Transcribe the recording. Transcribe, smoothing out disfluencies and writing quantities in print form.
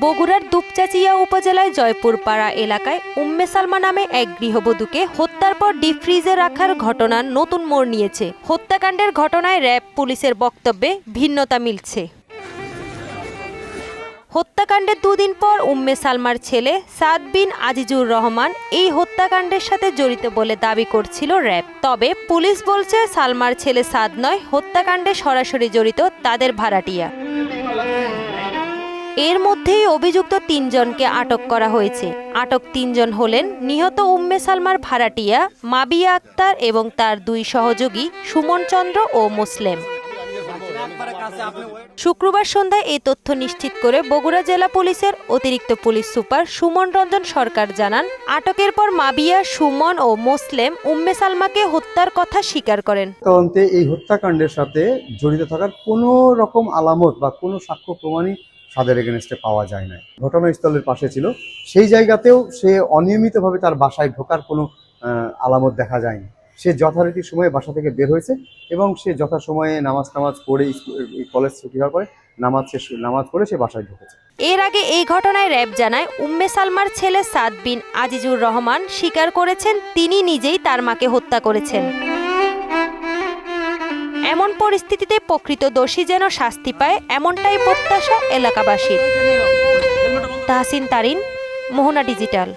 বগুড়ার দুপচাচিয়া উপজেলায় জয়পুরপাড়া এলাকায় উম্মে সালমা নামে এক গৃহবধূকে হত্যার পর ডিপ ফ্রিজে রাখার ঘটনা নতুন মোড় নিয়েছে। হত্যাকাণ্ডের ঘটনায় র্যাব পুলিশের বক্তব্যে ভিন্নতা মিলছে। হত্যাকাণ্ডের দুদিন পর উম্মে সালমার ছেলে সাদ বিন আজিজুর রহমান এই হত্যাকাণ্ডের সাথে জড়িত বলে দাবি করছিল র্যাব। তবে পুলিশ বলছে সালমার ছেলে সাদ নয়, হত্যাকাণ্ডে সরাসরি জড়িত তাদের ভাড়াটিয়া। এর মধ্যেই অভিযুক্ত ৩ জনকে আটক করা হয়েছে। আটক ৩ জন হলেন নিহত উম্মে সালমার ভাড়াটিয়া মাবিয়া আক্তার এবং তার ২ সহযোগী সুমন চন্দ্র ও মুসলেম। শুক্রবার সন্ধ্যায় এই তথ্য নিশ্চিত করে বগুড়া জেলা পুলিশের অতিরিক্ত পুলিশ সুপার সুমন রঞ্জন সরকার জানান, আটকের পর মাবিয়া, সুমন ও মুসলেম উম্মে সালমাকে হত্যার কথা স্বীকার করেন। তদন্তে এই হত্যাকাণ্ডের সাথে জড়িত থাকার কোনো রকম আলামত বা কোনো সাক্ষ্য প্রমাণই সাদের এগেনস্টে পাওয়া যায় না। ঘটনাস্থলের পাশে ছিল, সেই জায়গাতেও সে অনিয়মিতভাবে তার বাসায় ঢোকার কোনো আলামত দেখা যায়নি। সে যথারীতি সময়ে বাসা থেকে বের হয়েছে এবং সে যথাসময়ে নামাজ পড়ে কলেজ ছুটি হওয়ার পরে নামাজ পড়ে সে বাসায় ঢুকেছে। এর আগে এই ঘটনায় র্যাব জানায় উম্মে সালমার ছেলে সাদ বিন আজিজুর রহমান স্বীকার করেছেন তিনি নিজেই তার মাকে হত্যা করেছেন। এমন পরিস্থিতিতে প্রকৃত দোষী যেন শাস্তি পায়, এমনটাই প্রত্যাশা এলাকাবাসীর। তাহসিন তারিন, মোহনা ডিজিটাল।